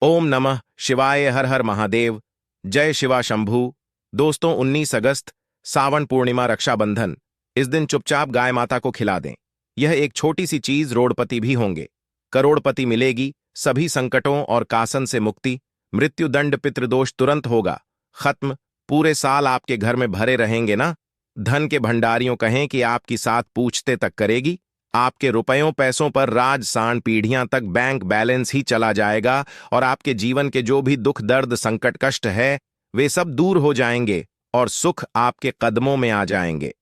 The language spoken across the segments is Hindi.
ओम नमः शिवाय। हर हर महादेव। जय शिवा शंभू। दोस्तों, 19 अगस्त सावन पूर्णिमा, रक्षाबंधन। इस दिन चुपचाप गाय माता को खिला दें। यह एक छोटी सी चीज, रोड़पति भी होंगे, करोड़पति मिलेगी, सभी संकटों और कासन से मुक्ति, मृत्यु दंड पितृदोष तुरंत होगा खत्म। पूरे साल आपके घर में भरे रहेंगे ना। धन के भंडारियों कहें कि आपकी साथ पूछते तक करेगी। आपके रुपयों पैसों पर राज सांड पीढ़ियां तक बैंक बैलेंस ही चला जाएगा और आपके जीवन के जो भी दुख दर्द संकट कष्ट है वे सब दूर हो जाएंगे और सुख आपके कदमों में आ जाएंगे।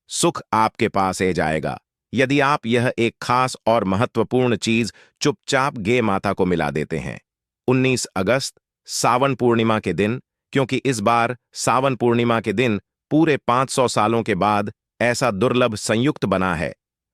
सुख आपके पास आ जाएगा यदि आप यह एक खास और महत्वपूर्ण चीज चुपचाप गे माता को मिला देते हैं। 19 अगस्त सावन पूर्णिमा के दिन, क्योंकि इस बार सावन पूर्णिमा के दिन पूरे 500 सालों के बाद ऐसा दुर्लभ संयुक्त बना है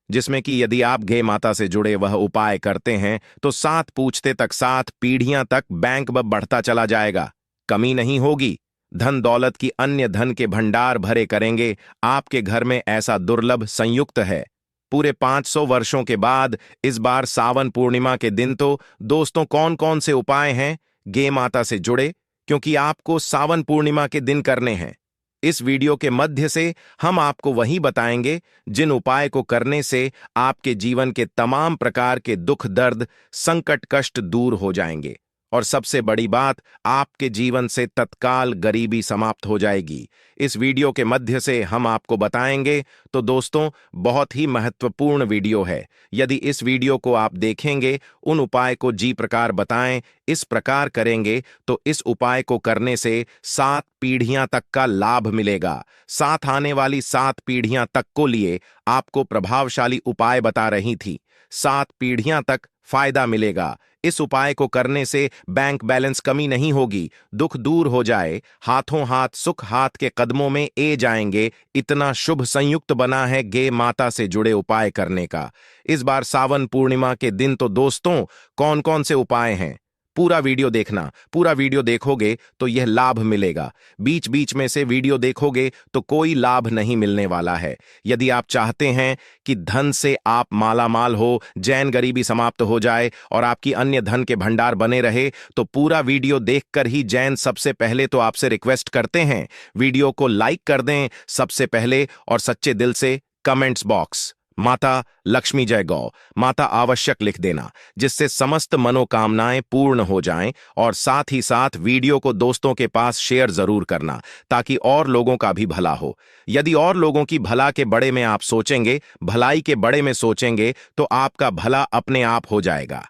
जिसमें कि यदि आप गे माता से जुड़े वह उपाय करते हैं तो 7 पूछते तक 7 पीढ़ियां तक बैंक बढ़ता चला जाएगा, कमी नहीं होगी। धन दौलत की अन्य धन के भंडार भरे करेंगे। आपके घर में ऐसा दुर्लभ संयुक्त है। पूरे 500 वर्षों के बाद इस बार सावन पूर्णिमा के दिन तो दोस्तों कौन कौन से उपाय हैं गे माता से जुड़े, क्योंकि आपको सावन पूर्णिमा के दिन करने हैं। इस वीडियो के मध्य से हम आपको वही बताएंगे जिन उपाय को करने से आपके जीवन के तमाम प्रकार के दुख दर्द संकट कष्ट दूर हो जाएंगे और सबसे बड़ी बात, आपके जीवन से तत्काल गरीबी समाप्त हो जाएगी। इस वीडियो के मध्य से हम आपको बताएंगे। तो दोस्तों, बहुत ही महत्वपूर्ण वीडियो है। यदि इस वीडियो को आप देखेंगे, उन उपाय को जी प्रकार बताएं, इस प्रकार करेंगे तो इस उपाय को करने से 7 पीढ़ियां तक का लाभ मिलेगा। साथ आने वाली 7 पीढ़ियां तक को लिए आपको प्रभावशाली उपाय बता रही थी। 7 पीढ़ियां तक फायदा मिलेगा। इस उपाय को करने से बैंक बैलेंस कमी नहीं होगी, दुख दूर हो जाए, हाथों हाथ सुख हाथ के कदमों में ए जाएंगे। इतना शुभ संयुक्त बना है गे माता से जुड़े उपाय करने का। इस बार सावन पूर्णिमा के दिन तो दोस्तों कौन कौन से उपाय हैं, पूरा वीडियो देखना। पूरा वीडियो देखोगे तो यह लाभ मिलेगा। बीच बीच में से वीडियो देखोगे तो कोई लाभ नहीं मिलने वाला है। यदि आप चाहते हैं कि धन से आप माला माल हो, जैन गरीबी समाप्त हो जाए और आपकी अन्य धन के भंडार बने रहे, तो पूरा वीडियो देखकर ही जैन सबसे पहले तो आपसे रिक्वेस्ट करते हैं वीडियो को लाइक कर दें सबसे पहले और सच्चे दिल से कमेंट्स बॉक्स माता लक्ष्मी जय गौ माता आवश्यक लिख देना, जिससे समस्त मनोकामनाएं पूर्ण हो जाएं। और साथ ही साथ वीडियो को दोस्तों के पास शेयर जरूर करना ताकि और लोगों का भी भला हो। यदि और लोगों की भला के बड़े में आप सोचेंगे, भलाई के बड़े में सोचेंगे, तो आपका भला अपने आप हो जाएगा।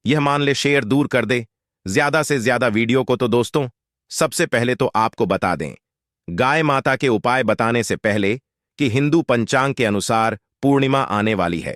यह मान ले शेयर दूर कर दे ज्यादा से ज्यादा वीडियो को। तो दोस्तों, सबसे पहले तो आपको बता दें गाय माता के उपाय बताने से पहले कि हिंदू पंचांग के अनुसार पूर्णिमा आने वाली है।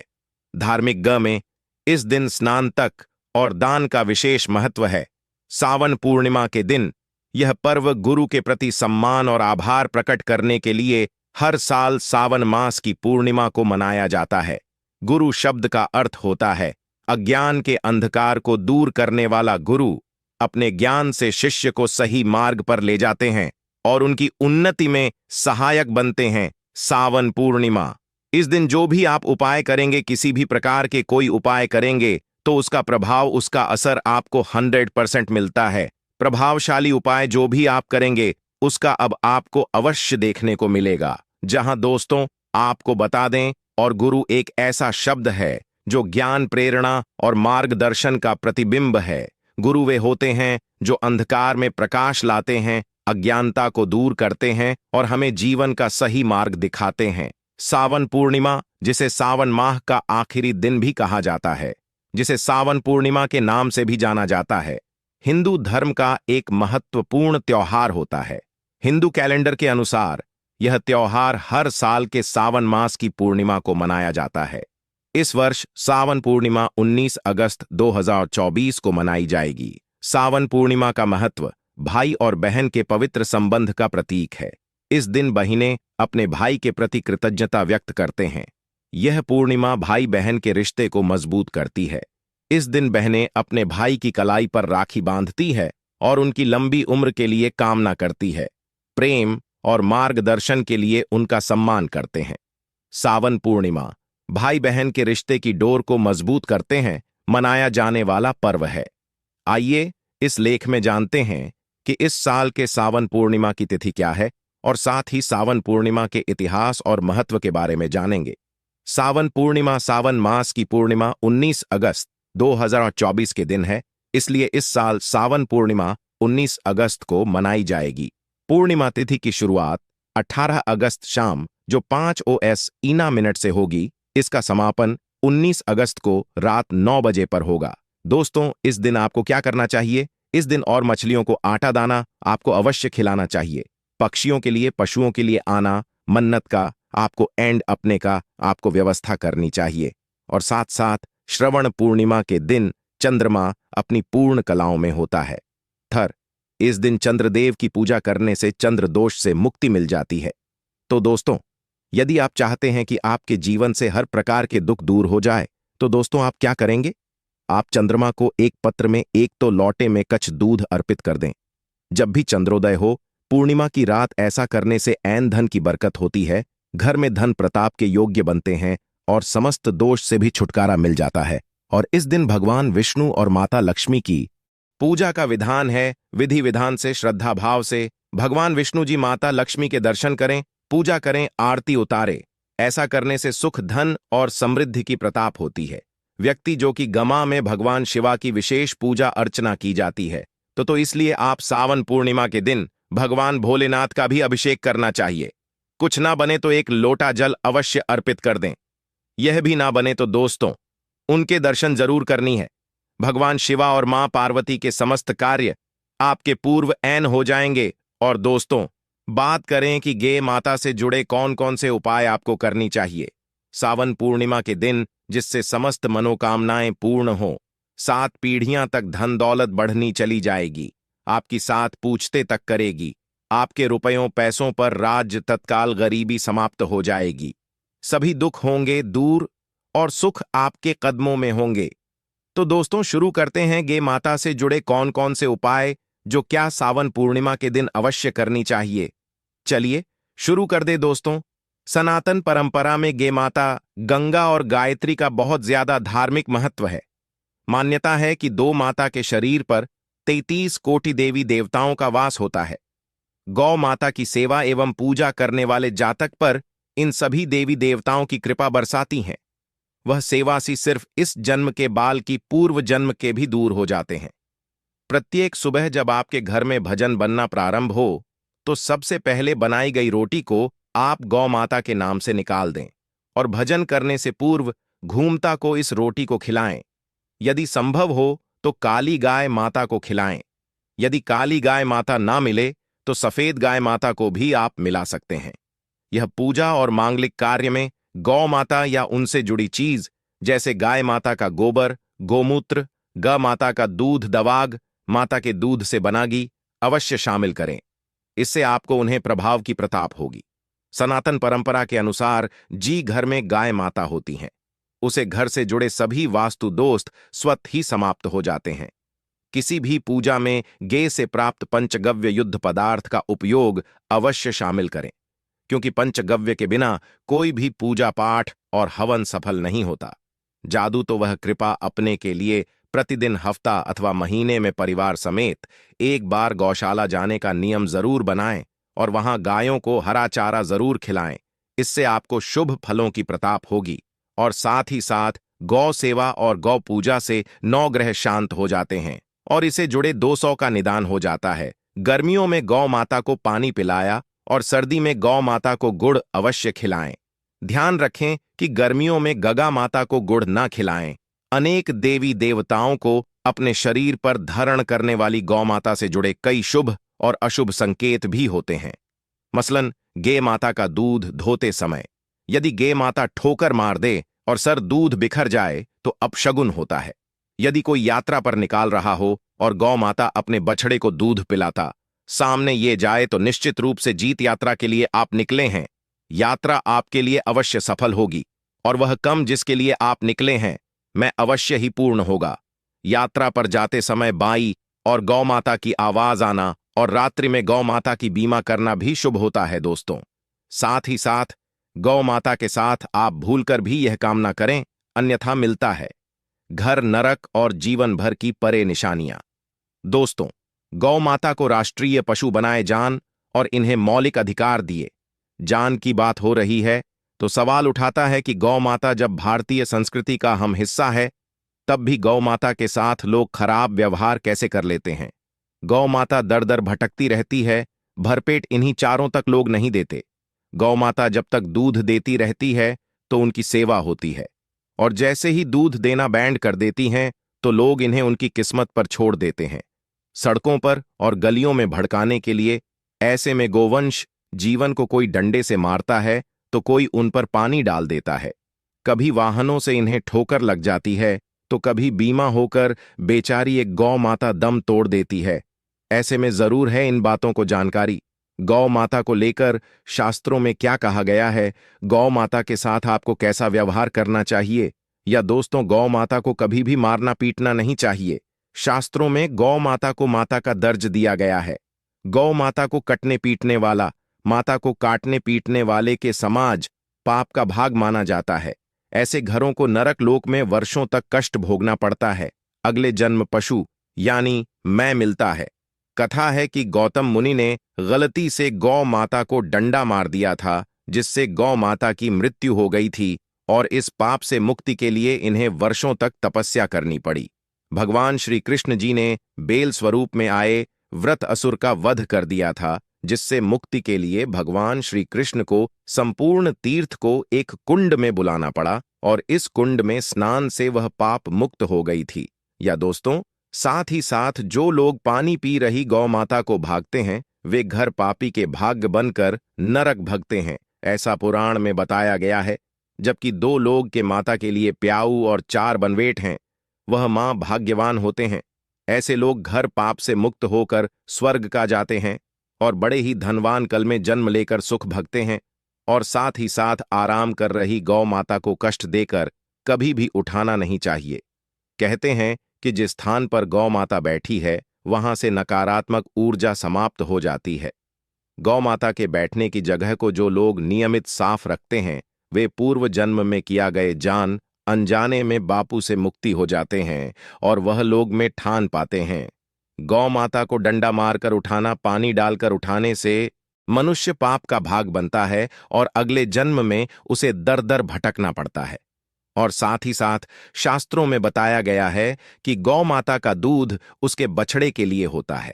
धार्मिक ग में इस दिन स्नान तक और दान का विशेष महत्व है। सावन पूर्णिमा के दिन यह पर्व गुरु के प्रति सम्मान और आभार प्रकट करने के लिए हर साल सावन मास की पूर्णिमा को मनाया जाता है। गुरु शब्द का अर्थ होता है अज्ञान के अंधकार को दूर करने वाला गुरु। अपने ज्ञान से शिष्य को सही मार्ग पर ले जाते हैं और उनकी उन्नति में सहायक बनते हैं। सावन पूर्णिमा इस दिन जो भी आप उपाय करेंगे, किसी भी प्रकार के कोई उपाय करेंगे तो उसका प्रभाव, उसका असर आपको 100% मिलता है। प्रभावशाली उपाय जो भी आप करेंगे उसका अब आपको अवश्य देखने को मिलेगा। जहां दोस्तों आपको बता दें, और गुरु एक ऐसा शब्द है जो ज्ञान प्रेरणा और मार्गदर्शन का प्रतिबिंब है। गुरु वे होते हैं जो अंधकार में प्रकाश लाते हैं, अज्ञानता को दूर करते हैं और हमें जीवन का सही मार्ग दिखाते हैं। सावन पूर्णिमा, जिसे सावन माह का आखिरी दिन भी कहा जाता है, जिसे सावन पूर्णिमा के नाम से भी जाना जाता है, हिंदू धर्म का एक महत्वपूर्ण त्योहार होता है। हिंदू कैलेंडर के अनुसार यह त्योहार हर साल के सावन मास की पूर्णिमा को मनाया जाता है। इस वर्ष सावन पूर्णिमा 19 अगस्त 2024 को मनाई जाएगी। सावन पूर्णिमा का महत्व भाई और बहन के पवित्र संबंध का प्रतीक है। इस दिन बहिनें अपने भाई के प्रति कृतज्ञता व्यक्त करते हैं। यह पूर्णिमा भाई बहन के रिश्ते को मजबूत करती है। इस दिन बहनें अपने भाई की कलाई पर राखी बांधती है और उनकी लंबी उम्र के लिए कामना करती है। प्रेम और मार्गदर्शन के लिए उनका सम्मान करते हैं। सावन पूर्णिमा भाई बहन के रिश्ते की डोर को मजबूत करते हैं मनाया जाने वाला पर्व है। आइए इस लेख में जानते हैं कि इस साल के सावन पूर्णिमा की तिथि क्या है और साथ ही सावन पूर्णिमा के इतिहास और महत्व के बारे में जानेंगे। सावन पूर्णिमा सावन मास की पूर्णिमा 19 अगस्त 2024 के दिन है, इसलिए इस साल सावन पूर्णिमा 19 अगस्त को मनाई जाएगी। पूर्णिमा तिथि की शुरुआत 18 अगस्त शाम जो 5 OS ईना मिनट से होगी। इसका समापन 19 अगस्त को रात 9 बजे पर होगा। दोस्तों, इस दिन आपको क्या करना चाहिए? इस दिन और मछलियों को आटा दाना आपको अवश्य खिलाना चाहिए। पक्षियों के लिए, पशुओं के लिए आना, मन्नत का आपको एंड अपने का आपको व्यवस्था करनी चाहिए। और साथ साथ श्रवण पूर्णिमा के दिन चंद्रमा अपनी पूर्ण कलाओं में होता है। इस दिन चंद्रदेव की पूजा करने से चंद्र दोष से मुक्ति मिल जाती है। तो दोस्तों, यदि आप चाहते हैं कि आपके जीवन से हर प्रकार के दुख दूर हो जाए, तो दोस्तों आप क्या करेंगे? आप चंद्रमा को एक पत्र में एक तो लौटे में कच्छ दूध अर्पित कर दें। जब भी चंद्रोदय हो, पूर्णिमा की रात ऐसा करने से ऐन धन की बरकत होती है, घर में धन प्रताप के योग्य बनते हैं और समस्त दोष से भी छुटकारा मिल जाता है। और इस दिन भगवान विष्णु और माता लक्ष्मी की पूजा का विधान है। विधि विधान से, श्रद्धा भाव से भगवान विष्णु जी माता लक्ष्मी के दर्शन करें, पूजा करें, आरती उतारें। ऐसा करने से सुख, धन और समृद्धि की प्रताप होती है। व्यक्ति जो कि गमा में भगवान शिवा की विशेष पूजा अर्चना की जाती है, तो इसलिए आप सावन पूर्णिमा के दिन भगवान भोलेनाथ का भी अभिषेक करना चाहिए। कुछ ना बने तो एक लोटा जल अवश्य अर्पित कर दें। यह भी ना बने तो दोस्तों उनके दर्शन जरूर करनी है। भगवान शिवा और मां पार्वती के समस्त कार्य आपके पूर्व ऐन हो जाएंगे। और दोस्तों, बात करें कि गे माता से जुड़े कौन कौन से उपाय आपको करनी चाहिए सावन पूर्णिमा के दिन, जिससे समस्त मनोकामनाएं पूर्ण हो। 7 पीढ़ियां तक धन दौलत बढ़नी चली जाएगी, आपकी 7 पूछते तक करेगी। आपके रुपयों पैसों पर राज, तत्काल गरीबी समाप्त हो जाएगी। सभी दुख होंगे दूर और सुख आपके कदमों में होंगे। तो दोस्तों, शुरू करते हैं गे माता से जुड़े कौन कौन से उपाय जो क्या सावन पूर्णिमा के दिन अवश्य करनी चाहिए। चलिए शुरू कर दे दोस्तों। सनातन परंपरा में गे माता, गंगा और गायत्री का बहुत ज्यादा धार्मिक महत्व है। मान्यता है कि 2 माता के शरीर पर 33 कोटि देवी देवताओं का वास होता है। गौ माता की सेवा एवं पूजा करने वाले जातक पर इन सभी देवी देवताओं की कृपा बरसाती हैं। वह सेवासी सिर्फ इस जन्म के बाल की पूर्व जन्म के भी दूर हो जाते हैं। प्रत्येक सुबह जब आपके घर में भजन बनना प्रारंभ हो, तो सबसे पहले बनाई गई रोटी को आप गौ माता के नाम से निकाल दें और भजन करने से पूर्व घूमता को इस रोटी को खिलाएं। यदि संभव हो तो काली गाय माता को खिलाएं। यदि काली गाय माता ना मिले तो सफेद गाय माता को भी आप मिला सकते हैं। यह पूजा और मांगलिक कार्य में गौ माता या उनसे जुड़ी चीज जैसे गाय माता का गोबर, गोमूत्र, ग माता का दूध, दवाग माता के दूध से बना घी अवश्य शामिल करें। इससे आपको उन्हें प्रभाव की प्रताप होगी। सनातन परंपरा के अनुसार जी घर में गाय माता होती हैं, उसे घर से जुड़े सभी वास्तु दोस्त स्वतः ही समाप्त हो जाते हैं। किसी भी पूजा में गे से प्राप्त पंचगव्य युद्ध पदार्थ का उपयोग अवश्य शामिल करें, क्योंकि पंचगव्य के बिना कोई भी पूजा पाठ और हवन सफल नहीं होता। जादू तो वह कृपा अपने के लिए प्रतिदिन, हफ्ता अथवा महीने में परिवार समेत एक बार गौशाला जाने का नियम जरूर बनाएं और वहां गायों को हरा चारा जरूर खिलाएं। इससे आपको शुभ फलों की प्रताप होगी और साथ ही साथ गौ सेवा और गौ पूजा से 9 ग्रह शांत हो जाते हैं और इसे जुड़े 200 का निदान हो जाता है। गर्मियों में गौ माता को पानी पिलाया और सर्दी में गौ माता को गुड़ अवश्य खिलाएं। ध्यान रखें कि गर्मियों में गगा माता को गुड़ न खिलाएं। अनेक देवी देवताओं को अपने शरीर पर धारण करने वाली गौ माता से जुड़े कई शुभ और अशुभ संकेत भी होते हैं। मसलन गे माता का दूध धोते समय यदि गे माता ठोकर मार दे और सर दूध बिखर जाए तो अपशगुन होता है। यदि कोई यात्रा पर निकाल रहा हो और गौ माता अपने बछड़े को दूध पिलाता सामने ये जाए तो निश्चित रूप से जीत यात्रा के लिए आप निकले हैं। यात्रा आपके लिए अवश्य सफल होगी और वह कम जिसके लिए आप निकले हैं मैं अवश्य ही पूर्ण होगा। यात्रा पर जाते समय बाई और गौ माता की आवाज आना और रात्रि में गौ माता की बीमा करना भी शुभ होता है दोस्तों। साथ ही साथ गौ माता के साथ आप भूलकर भी यह कामना करें, अन्यथा मिलता है घर नरक और जीवन भर की परे निशानियां। दोस्तों, गौ माता को राष्ट्रीय पशु बनाए जान और इन्हें मौलिक अधिकार दिए जान की बात हो रही है, तो सवाल उठाता है कि गौ माता जब भारतीय संस्कृति का हम हिस्सा है, तब भी गौ माता के साथ लोग खराब व्यवहार कैसे कर लेते हैं। गौ माता दर दर भटकती रहती है, भरपेट इन्हीं चारों तक लोग नहीं देते। गौ माता जब तक दूध देती रहती है तो उनकी सेवा होती है, और जैसे ही दूध देना बैंड कर देती हैं तो लोग इन्हें उनकी किस्मत पर छोड़ देते हैं, सड़कों पर और गलियों में भड़काने के लिए। ऐसे में गोवंश जीवन को कोई डंडे से मारता है तो कोई उन पर पानी डाल देता है, कभी वाहनों से इन्हें ठोकर लग जाती है तो कभी बीमा होकर बेचारी एक गौ माता दम तोड़ देती है। ऐसे में जरूर है इन बातों को जानकारी। गौ माता को लेकर शास्त्रों में क्या कहा गया है, गौ माता के साथ आपको कैसा व्यवहार करना चाहिए, या दोस्तों गौ माता को कभी भी मारना पीटना नहीं चाहिए। शास्त्रों में गौ माता को माता का दर्ज दिया गया है। गौ माता को कटने पीटने वाला, माता को काटने पीटने वाले के समाज पाप का भाग माना जाता है। ऐसे घरों को नरक लोक में वर्षों तक कष्ट भोगना पड़ता है। अगले जन्म पशु यानी मैं मिलता है। कथा है कि गौतम मुनि ने गलती से गौ माता को डंडा मार दिया था, जिससे गौ माता की मृत्यु हो गई थी, और इस पाप से मुक्ति के लिए इन्हें वर्षों तक तपस्या करनी पड़ी। भगवान श्री कृष्ण जी ने बेल स्वरूप में आए व्रत असुर का वध कर दिया था, जिससे मुक्ति के लिए भगवान श्री कृष्ण को संपूर्ण तीर्थ को एक कुंड में बुलाना पड़ा, और इस कुंड में स्नान से वह पाप मुक्त हो गई थी। या दोस्तों, साथ ही साथ जो लोग पानी पी रही गौ माता को भागते हैं, वे घर पापी के भाग्य बनकर नरक भगते हैं, ऐसा पुराण में बताया गया है। जबकि 2 लोग के माता के लिए प्याऊ और 4 बनवेट हैं, वह मां भाग्यवान होते हैं। ऐसे लोग घर पाप से मुक्त होकर स्वर्ग का जाते हैं और बड़े ही धनवान कल में जन्म लेकर सुख भगते हैं, और साथ ही साथ आराम कर रही गौ माता को कष्ट देकर कभी भी उठाना नहीं चाहिए। कहते हैं कि जिस स्थान पर गौ माता बैठी है, वहां से नकारात्मक ऊर्जा समाप्त हो जाती है। गौ माता के बैठने की जगह को जो लोग नियमित साफ रखते हैं, वे पूर्व जन्म में किया गए जान अनजाने में बापू से मुक्ति हो जाते हैं, और वह लोग में ठान पाते हैं। गौ माता को डंडा मारकर उठाना, पानी डालकर उठाने से मनुष्य पाप का भाग बनता है, और अगले जन्म में उसे दर दर भटकना पड़ता है। और साथ ही साथ शास्त्रों में बताया गया है कि गौ माता का दूध उसके बछड़े के लिए होता है।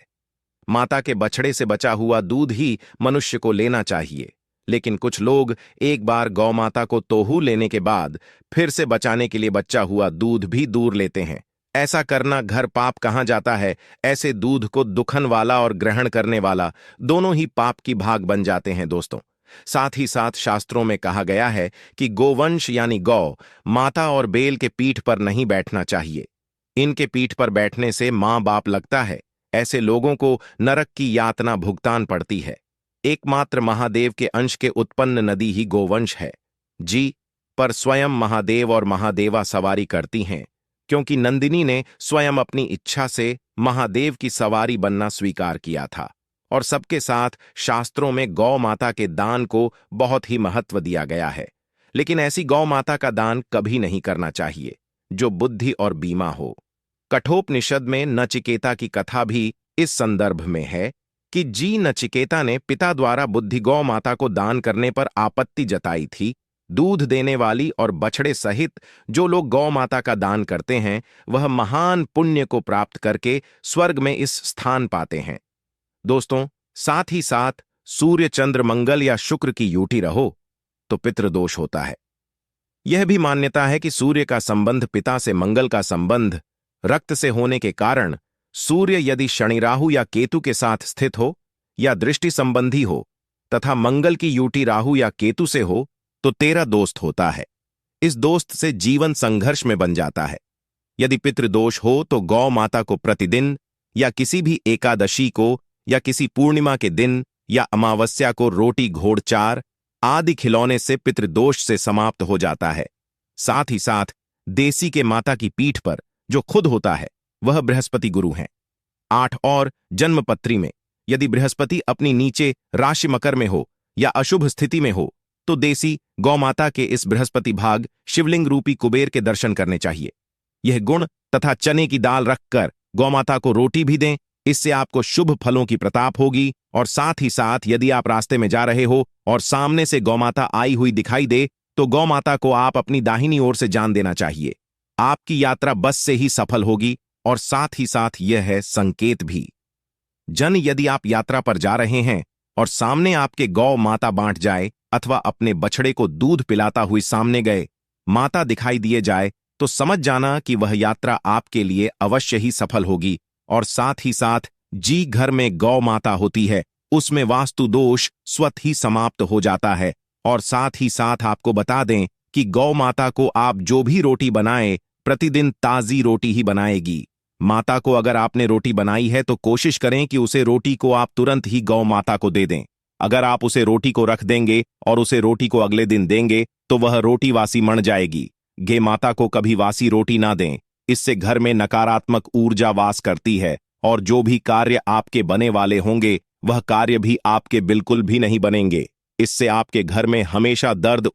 माता के बछड़े से बचा हुआ दूध ही मनुष्य को लेना चाहिए, लेकिन कुछ लोग एक बार गौ माता को तोहू लेने के बाद फिर से बचाने के लिए बचा हुआ दूध भी दूर लेते हैं। ऐसा करना घर पाप कहाँ जाता है। ऐसे दूध को दुखन वाला और ग्रहण करने वाला दोनों ही पाप की भाग बन जाते हैं। दोस्तों, साथ ही साथ शास्त्रों में कहा गया है कि गोवंश यानी गौ माता और बेल के पीठ पर नहीं बैठना चाहिए। इनके पीठ पर बैठने से मां बाप लगता है। ऐसे लोगों को नरक की यातना भुगतान पड़ती है। एकमात्र महादेव के अंश के उत्पन्न नदी ही गोवंश है जी, पर स्वयं महादेव और महादेवा सवारी करती हैं, क्योंकि नंदिनी ने स्वयं अपनी इच्छा से महादेव की सवारी बनना स्वीकार किया था। और सबके साथ शास्त्रों में गौ माता के दान को बहुत ही महत्व दिया गया है। लेकिन ऐसी गौ माता का दान कभी नहीं करना चाहिए जो बुद्धि और बीमा हो। कठोपनिषद में नचिकेता की कथा भी इस संदर्भ में है कि जी नचिकेता ने पिता द्वारा बुद्धि गौ माता को दान करने पर आपत्ति जताई थी। दूध देने वाली और बछड़े सहित जो लोग गौ माता का दान करते हैं, वह महान पुण्य को प्राप्त करके स्वर्ग में इस स्थान पाते हैं। दोस्तों, साथ ही साथ सूर्य चंद्र मंगल या शुक्र की यूटी रहो तो पितृदोष होता है। यह भी मान्यता है कि सूर्य का संबंध पिता से, मंगल का संबंध रक्त से होने के कारण सूर्य यदि शनि राहु या केतु के साथ स्थित हो या दृष्टि संबंधी हो, तथा मंगल की यूटी राहु या केतु से हो, तो तेरा दोस्त होता है। इस दोस्त से जीवन संघर्ष में बन जाता है। यदि पितृदोष हो तो गौ माता को प्रतिदिन या किसी भी एकादशी को या किसी पूर्णिमा के दिन या अमावस्या को रोटी घोड़चार आदि खिलौने से पितृदोष से समाप्त हो जाता है। साथ ही साथ देसी के माता की पीठ पर जो खुद होता है वह बृहस्पति गुरु हैं। 8 और जन्मपत्री में यदि बृहस्पति अपनी नीचे राशि मकर में हो या अशुभ स्थिति में हो तो देसी गौमाता के इस बृहस्पति भाग शिवलिंग रूपी कुबेर के दर्शन करने चाहिए। यह गुण तथा चने की दाल रखकर गौमाता को रोटी भी दें। इससे आपको शुभ फलों की प्रताप होगी। और साथ ही साथ यदि आप रास्ते में जा रहे हो और सामने से गौमाता आई हुई दिखाई दे तो गौमाता को आप अपनी दाहिनी ओर से जान देना चाहिए। आपकी यात्रा बस से ही सफल होगी। और साथ ही साथ यह है संकेत भी। यदि आप यात्रा पर जा रहे हैं और सामने आपके गौ माता बांट जाए अथवा अपने बछड़े को दूध पिलाता हुई सामने गए माता दिखाई दिए जाए तो समझ जाना कि वह यात्रा आपके लिए अवश्य ही सफल होगी। और साथ ही साथ घर में गौ माता होती है उसमें वास्तु दोष स्वतः ही समाप्त हो जाता है। और साथ ही साथ आपको बता दें कि गौ माता को आप जो भी रोटी बनाएं प्रतिदिन ताजी रोटी ही बनाएगी। माता को अगर आपने रोटी बनाई है तो कोशिश करें कि उसे रोटी को आप तुरंत ही गौ माता को दे दें। अगर आप उसे रोटी को रख देंगे और उसे रोटी को अगले दिन देंगे तो वह रोटी वासी मण जाएगी। गे माता को कभी वासी रोटी ना दें। इससे घर में नकारात्मक ऊर्जा वास करती है और जो भी कार्य आपके बने वाले होंगे वह कार्य भी आपके बिल्कुल भी नहीं बनेंगे। इससे आपके घर में हमेशा दर्द